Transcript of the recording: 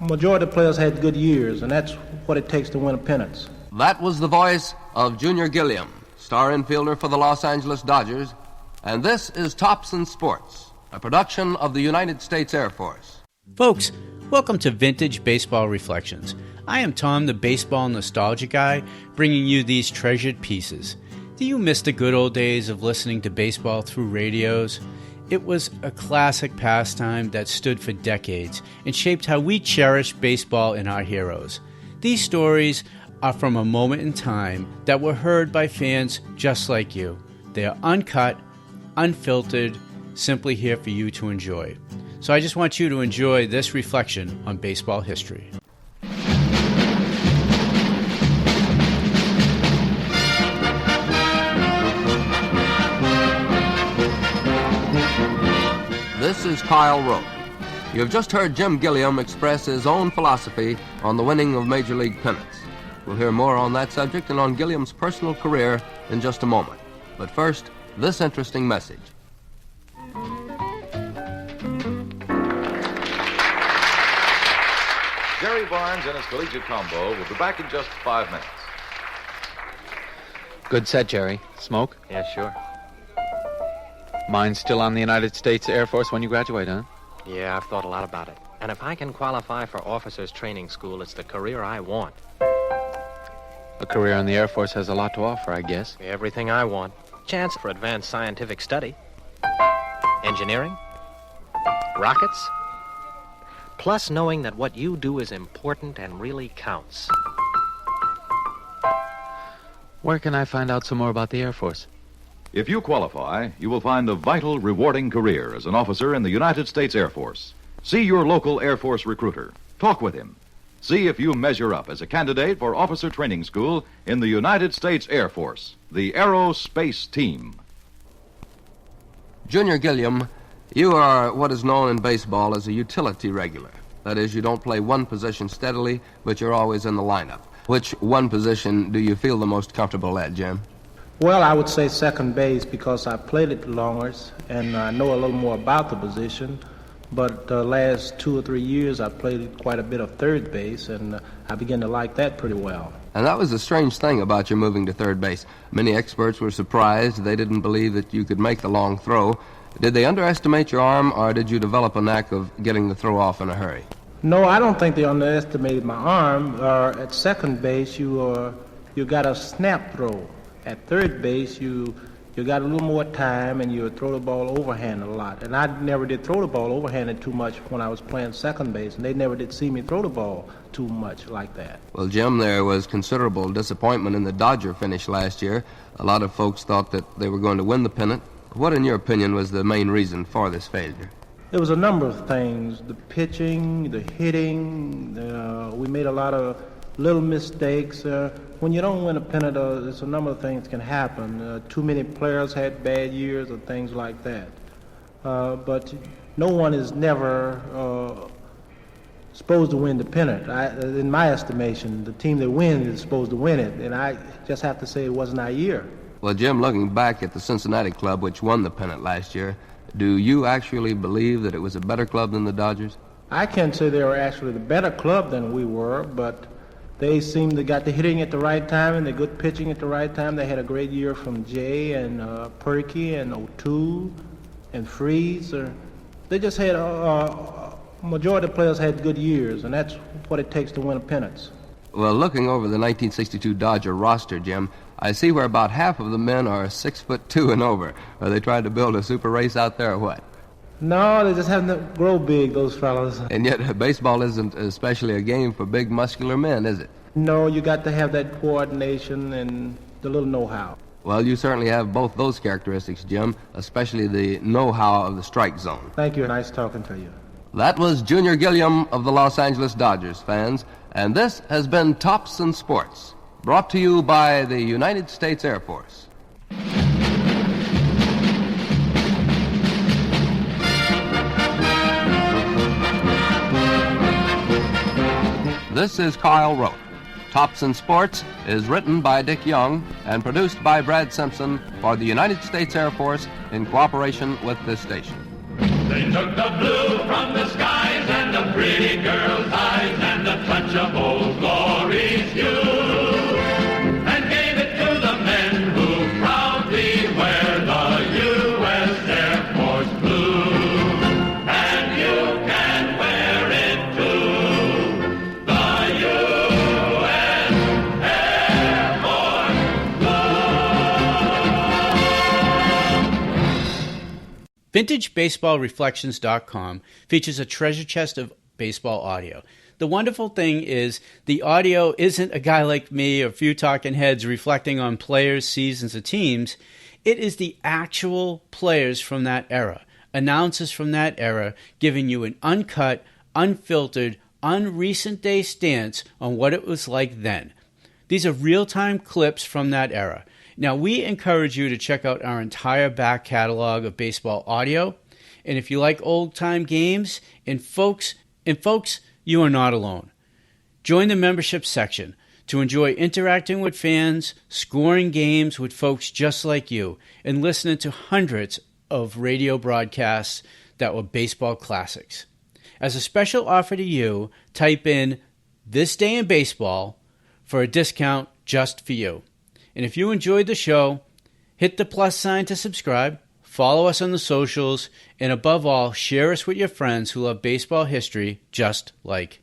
Majority of players had good years, and that's what it takes to win a pennant. That was the voice of Junior Gilliam, star infielder for the Los Angeles Dodgers, and this is Thompson Sports, a production of the United States Air Force. Folks, welcome to Vintage Baseball Reflections. I am Tom, the baseball nostalgia guy, bringing you these treasured pieces. Do you miss the good old days of listening to baseball through radios? It was a classic pastime that stood for decades and shaped how we cherish baseball and our heroes. These stories are from a moment in time that were heard by fans just like you. They are uncut, unfiltered, simply here for you to enjoy. So I just want you to enjoy this reflection on baseball history. This is Kyle Rote. You have just heard Jim Gilliam express his own philosophy on the winning of Major League pennants. We'll hear more on that subject and on Gilliam's personal career in just a moment. But first, this interesting message. Jerry Barnes and his collegiate combo will be back in just 5 minutes. Good set, Jerry. Smoke? Yeah, sure. Mine's still on the United States Air Force when you graduate, huh? Yeah, I've thought a lot about it. And if I can qualify for officers' training school, it's the career I want. A career in the Air Force has a lot to offer, I guess. Everything I want. Chance for advanced scientific study. Engineering. Rockets. Plus knowing that what you do is important and really counts. Where can I find out some more about the Air Force? If you qualify, you will find a vital, rewarding career as an officer in the United States Air Force. See your local Air Force recruiter. Talk with him. See if you measure up as a candidate for officer training school in the United States Air Force, the Aerospace Team. Junior Gilliam, you are what is known in baseball as a utility regular. That is, you don't play one position steadily, but you're always in the lineup. Which one position do you feel the most comfortable at, Jim? Well, I would say second base because I played it the longest and I know a little more about the position. But the last 2 or 3 years, I played quite a bit of third base, and I began to like that pretty well. And that was the strange thing about your moving to third base. Many experts were surprised. They didn't believe that you could make the long throw. Did they underestimate your arm, or did you develop a knack of getting the throw off in a hurry? No, I don't think they underestimated my arm. At second base, you got a snap throw. At third base, you got a little more time, and you throw the ball overhand a lot. And I never did throw the ball overhanded too much when I was playing second base, and they never did see me throw the ball too much like that. Well, Jim, there was considerable disappointment in the Dodger finish last year. A lot of folks thought that they were going to win the pennant. What, in your opinion, was the main reason for this failure? There was a number of things. The pitching, the hitting, we made a lot of little mistakes. When you don't win a pennant, there's a number of things can happen. Too many players had bad years or things like that. But no one is never supposed to win the pennant. In my estimation, the team that wins is supposed to win it, and I just have to say it wasn't our year. Well, Jim, looking back at the Cincinnati club, which won the pennant last year, do you actually believe that it was a better club than the Dodgers? I can't say they were actually the better club than we were, but they seemed to got the hitting at the right time and the good pitching at the right time. They had a great year from Jay and Perky and O'Toole and Freeze. They just had majority of players had good years, and that's what it takes to win a pennant. Well, looking over the 1962 Dodger roster, Jim, I see where about half of the men are 6'2" and over. Are they trying to build a super race out there or what? No, they just haven't to grow big, those fellas. And yet, baseball isn't especially a game for big, muscular men, is it? No, you got to have that coordination and the little know-how. Well, you certainly have both those characteristics, Jim, especially the know-how of the strike zone. Thank you. Nice talking to you. That was Junior Gilliam of the Los Angeles Dodgers, fans. And this has been Thompson Sports, brought to you by the United States Air Force. This is Kyle Rote. Thompson Sports is written by Dick Young and produced by Brad Simpson for the United States Air Force in cooperation with this station. They took the blue from the skies and the pretty girls' eyes. of old glory's due, and gave it to the men who proudly wear the U.S. Air Force blue. And you can wear it too, the U.S. Air Force blue. VintageBaseballReflections.com features a treasure chest of baseball audio. The wonderful thing is the audio isn't a guy like me or a few talking heads reflecting on players, seasons, or teams. It is the actual players from that era, announcers from that era, giving you an uncut, unfiltered, unrecent day stance on what it was like then. These are real-time clips from that era. Now, we encourage you to check out our entire back catalog of baseball audio. And if you like old-time games, and folks, you are not alone. Join the membership section to enjoy interacting with fans, scoring games with folks just like you, and listening to hundreds of radio broadcasts that were baseball classics. As a special offer to you, type in This Day in Baseball for a discount just for you. And if you enjoyed the show, hit the plus sign to subscribe, follow us on the socials, and above all, share us with your friends who love baseball history just like